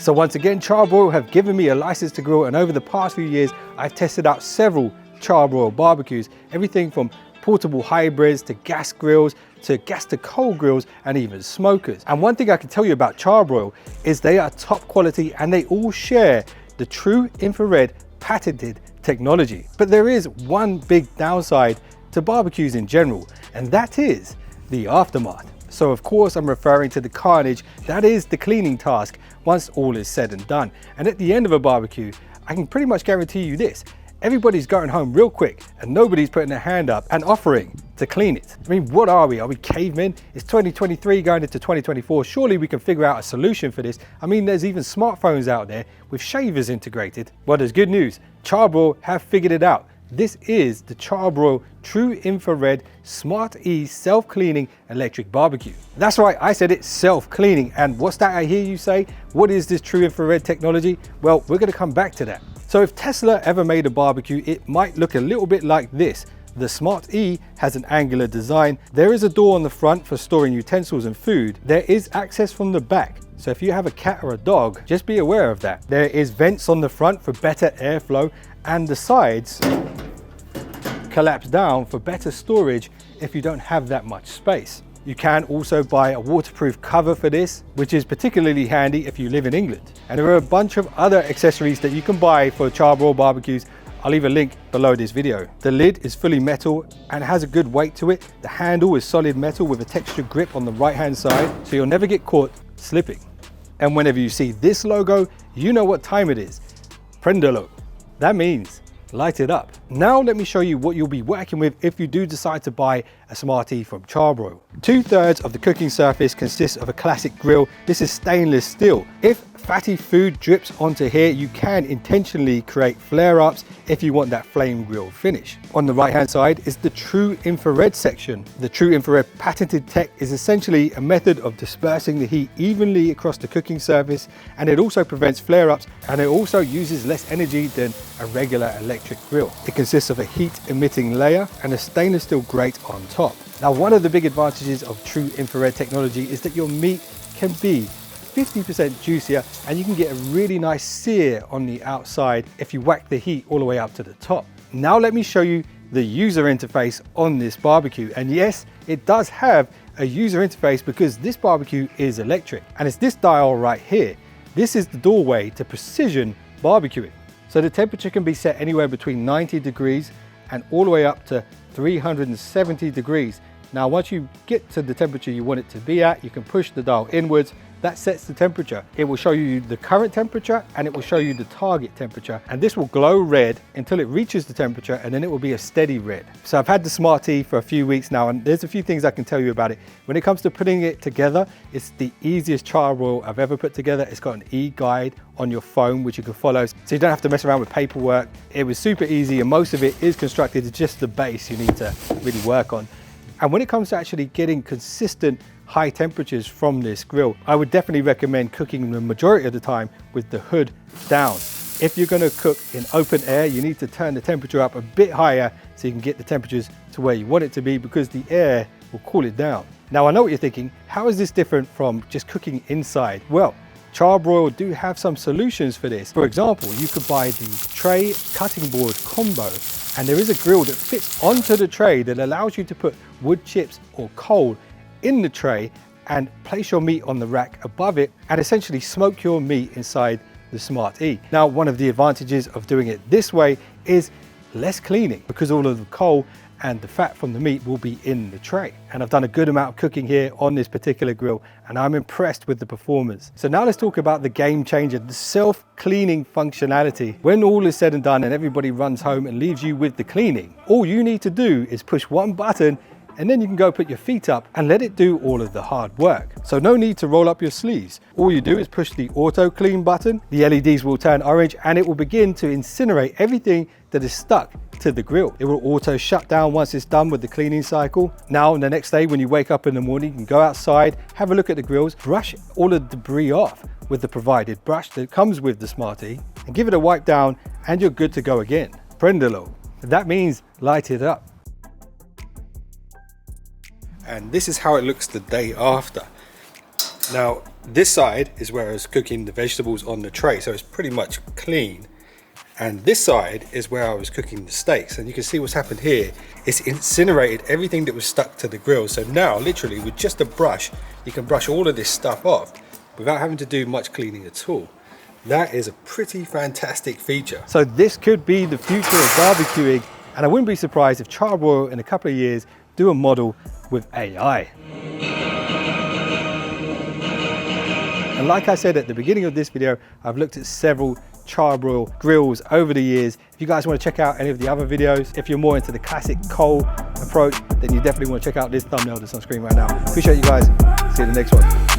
So once again, Charbroil have given me a license to grill, and over the past few years, I've tested out several Charbroil barbecues, everything from portable hybrids to gas grills to gas to coal grills and even smokers. And one thing I can tell you about Charbroil is they are top quality and they all share the TRU-INFRARED patented technology. But there is one big downside to barbecues in general, and that is the aftermath. So of course I'm referring to the carnage that is the cleaning task once all is said and done. And at the end of a barbecue, I can pretty much guarantee you this: everybody's going home real quick and nobody's putting their hand up and offering to clean it. I mean, what are we? Are we cavemen? It's 2023 going into 2024. Surely we can figure out a solution for this. I mean, there's even smartphones out there with shavers integrated. Well, there's good news. Charbroil have figured it out. This is the Charbroil TRU-INFRARED Smart E self-cleaning electric barbecue. That's right, I said it's self-cleaning. And what's that I hear you say? What is this TRU-INFRARED technology? Well, we're going to come back to that. So if Tesla ever made a barbecue, it might look a little bit like this. The Smart E has an angular design. There is a door on the front for storing utensils and food. There is access from the back. So if you have a cat or a dog, just be aware of that. There is vents on the front for better airflow, and the sides collapse down for better storage if you don't have that much space. You can also buy a waterproof cover for this, which is particularly handy if you live in England. And there are a bunch of other accessories that you can buy for Charbroil barbecues. I'll leave a link below this video. The lid is fully metal and has a good weight to it. The handle is solid metal with a textured grip on the right hand side, so you'll never get caught slipping. And whenever you see this logo, you know what time it is. Prendelo. That means light it up. Now let me show you what you'll be working with if you do decide to buy a Smart E from Charbroil. 2/3 of the cooking surface consists of a classic grill. This is stainless steel. If fatty food drips onto here, you can intentionally create flare-ups if you want that flame grill finish. On the right hand side is the TRU-INFRARED section. The TRU-INFRARED patented tech is essentially a method of dispersing the heat evenly across the cooking surface, and it also prevents flare-ups, and it also uses less energy than a regular electric grill. It consists of a heat emitting layer and a stainless steel grate on top. Now, one of the big advantages of TRU-INFRARED technology is that your meat can be 50% juicier, and you can get a really nice sear on the outside if you whack the heat all the way up to the top. Now let me show you the user interface on this barbecue. And yes, it does have a user interface because this barbecue is electric, and it's this dial right here. This is the doorway to precision barbecuing. So the temperature can be set anywhere between 90 degrees and all the way up to 370 degrees. Now, once you get to the temperature you want it to be at, you can push the dial inwards. That sets the temperature. It will show you the current temperature and it will show you the target temperature. And this will glow red until it reaches the temperature, and then it will be a steady red. So I've had the Smart E for a few weeks now, and there's a few things I can tell you about it. When it comes to putting it together, it's the easiest Charbroil I've ever put together. It's got an e-guide on your phone, which you can follow, so you don't have to mess around with paperwork. It was super easy, and most of it is constructed. It's just the base you need to really work on. And when it comes to actually getting consistent high temperatures from this grill, I would definitely recommend cooking the majority of the time with the hood down. If you're going to cook in open air, you need to turn the temperature up a bit higher so you can get the temperatures to where you want it to be, because the air will cool it down. Now, I know what you're thinking, how is this different from just cooking inside? Well, Charbroil do have some solutions for this. For example, you could buy the tray cutting board combo, and there is a grill that fits onto the tray that allows you to put wood chips or coal in the tray and place your meat on the rack above it and essentially smoke your meat inside the Smart E. Now, one of the advantages of doing it this way is less cleaning, because all of the coal and the fat from the meat will be in the tray. And I've done a good amount of cooking here on this particular grill, and I'm impressed with the performance. So now let's talk about the game changer, the self-cleaning functionality. When all is said and done and everybody runs home and leaves you with the cleaning, all you need to do is push one button, and then you can go put your feet up and let it do all of the hard work. So no need to roll up your sleeves. All you do is push the auto clean button. The LEDs will turn orange and it will begin to incinerate everything that is stuck to the grill. It will auto shut down once it's done with the cleaning cycle. Now, the next day when you wake up in the morning, you can go outside, have a look at the grills, brush all of the debris off with the provided brush that comes with the Smart E, and give it a wipe down, and you're good to go again. Prendelo. That means light it up. And this is how it looks the day after. Now, This side is where I was cooking the vegetables on the tray, so it's pretty much clean. And this side is where I was cooking the steaks, and you can see what's happened here. It's incinerated everything that was stuck to the grill. So now literally with just a brush, you can brush all of this stuff off without having to do much cleaning at all. That is a pretty fantastic feature. So this could be the future of barbecuing, and I wouldn't be surprised if Charbroil in a couple of years do a model with AI. And like I said at the beginning of this video, I've looked at several Charbroil grills over the years. If you guys want to check out any of the other videos, if you're more into the classic coal approach, then you definitely want to check out this thumbnail that's on screen right now. Appreciate you guys. See you in the next one.